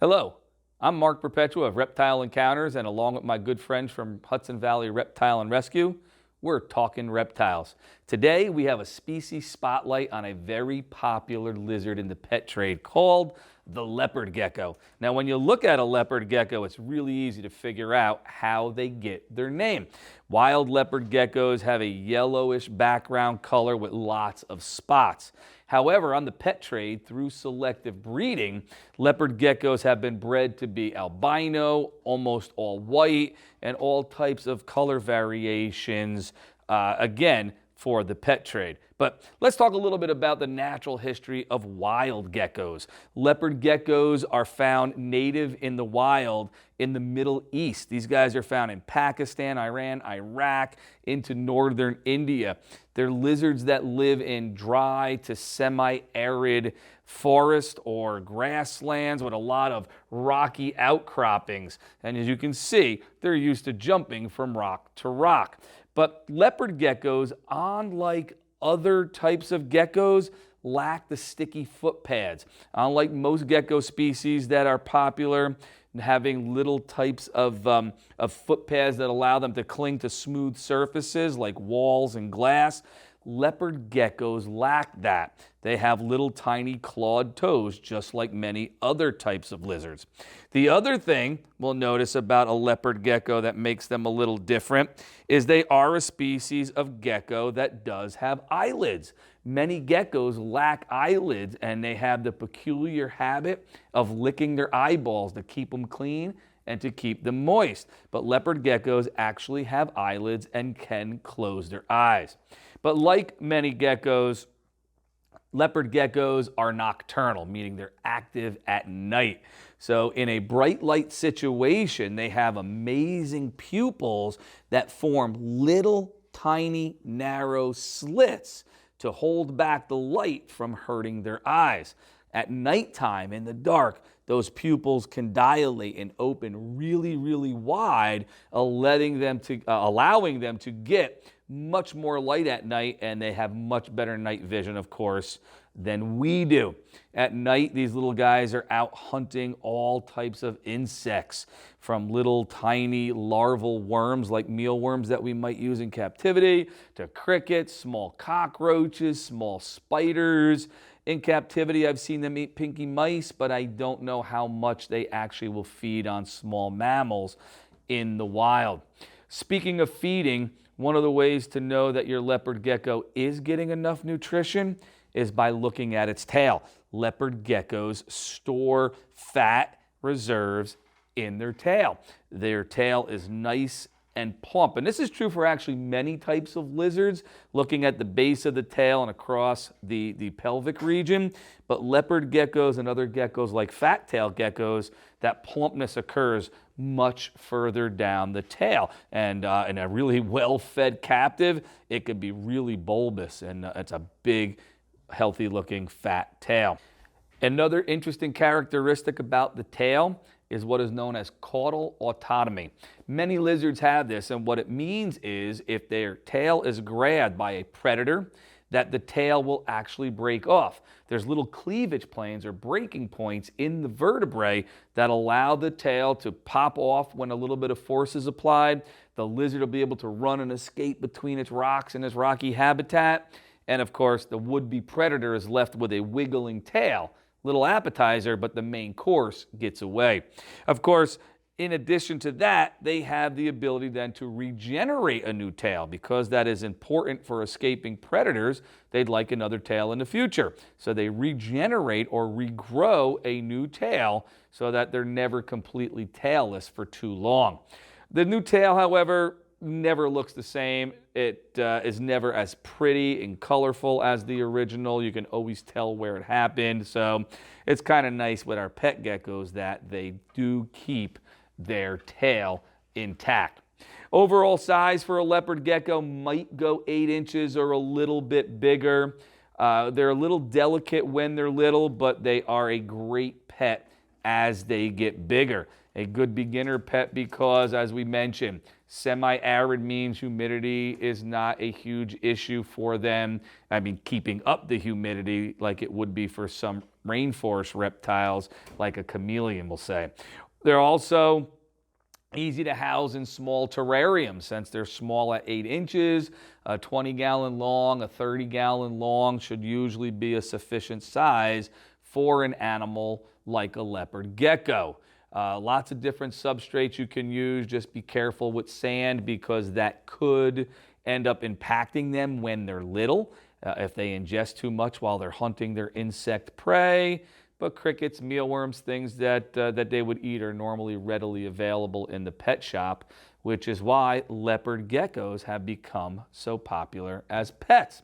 Hello, I'm Mark Perpetua of Reptile Encounters, and along with my good friends from Hudson Valley Reptile and Rescue, we're talking reptiles. Today we have a species spotlight on a very popular lizard in the pet trade called the leopard gecko. Now when you look at a leopard gecko, it's really easy to figure out how they get their name. Wild leopard geckos have a yellowish background color with lots of spots. However, on the pet trade, through selective breeding, leopard geckos have been bred to be albino, almost all white, and all types of color variations, again, for the pet trade. But let's talk a little bit about the natural history of wild geckos. Leopard geckos are found native in the wild in the Middle East. These guys are found in Pakistan, Iran, Iraq, into northern India. They're lizards that live in dry to semi-arid forest or grasslands with a lot of rocky outcroppings. And as you can see, they're used to jumping from rock to rock. But leopard geckos, unlike other types of geckos, lack the sticky foot pads. Unlike most gecko species that are popular, having little types of foot pads that allow them to cling to smooth surfaces like walls and glass, leopard geckos lack that. They have little tiny clawed toes, just like many other types of lizards. The other thing we'll notice about a leopard gecko that makes them a little different is they are a species of gecko that does have eyelids. Many geckos lack eyelids, and they have the peculiar habit of licking their eyeballs to keep them clean and to keep them moist. But leopard geckos actually have eyelids and can close their eyes. But like many geckos, leopard geckos are nocturnal, meaning they're active at night. So in a bright light situation, they have amazing pupils that form little tiny narrow slits to hold back the light from hurting their eyes. At nighttime, in the dark, those pupils can dilate and open really, really wide, allowing them to get much more light at night, and they have much better night vision, of course, than we do. At night, these little guys are out hunting all types of insects, from little tiny larval worms like mealworms that we might use in captivity, to crickets, small cockroaches, small spiders. In captivity, I've seen them eat pinky mice, but I don't know how much they actually will feed on small mammals in the wild. Speaking of feeding, one of the ways to know that your leopard gecko is getting enough nutrition is by looking at its tail. Leopard geckos store fat reserves in their tail. Their tail is nice and plump. And this is true for actually many types of lizards, looking at the base of the tail and across the pelvic region. But leopard geckos and other geckos like fat-tailed geckos, that plumpness occurs much further down the tail. And in a really well-fed captive, it could be really bulbous, and it's a big, healthy-looking fat tail. Another interesting characteristic about the tail is what is known as caudal autonomy. Many lizards have this, and what it means is if their tail is grabbed by a predator, that the tail will actually break off. There's little cleavage planes or breaking points in the vertebrae that allow the tail to pop off when a little bit of force is applied. The lizard will be able to run and escape between its rocks and its rocky habitat. And of course, the would-be predator is left with a wiggling tail. Little appetizer, but the main course gets away. Of course, in addition to that, they have the ability then to regenerate a new tail. Because that is important for escaping predators, they'd like another tail in the future. So they regenerate or regrow a new tail so that they're never completely tailless for too long. The new tail, however, never looks the same. It is never as pretty and colorful as the original. You can always tell where it happened. So it's kind of nice with our pet geckos that they do keep their tail intact. Overall size for a leopard gecko might go 8 inches or a little bit bigger. They're a little delicate when they're little, but they are a great pet as they get bigger. A good beginner pet because, as we mentioned, semi-arid means humidity is not a huge issue for them. I mean, keeping up the humidity like it would be for some rainforest reptiles, like a chameleon, we'll say. They're also easy to house in small terrariums since they're small at 8 inches. A 20-gallon long, a 30-gallon long should usually be a sufficient size for an animal like a leopard gecko. Lots of different substrates you can use. Just be careful with sand because that could end up impacting them when they're little, if they ingest too much while they're hunting their insect prey. But crickets, mealworms, things that they would eat are normally readily available in the pet shop, which is why leopard geckos have become so popular as pets.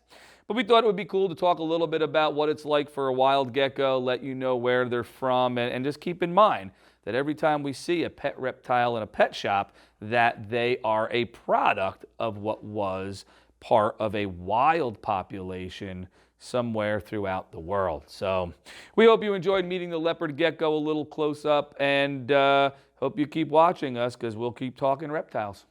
But we thought it would be cool to talk a little bit about what it's like for a wild gecko, let you know where they're from, and just keep in mind that every time we see a pet reptile in a pet shop, that they are a product of what was part of a wild population somewhere throughout the world. So we hope you enjoyed meeting the leopard gecko a little close up, and hope you keep watching us because we'll keep talking reptiles.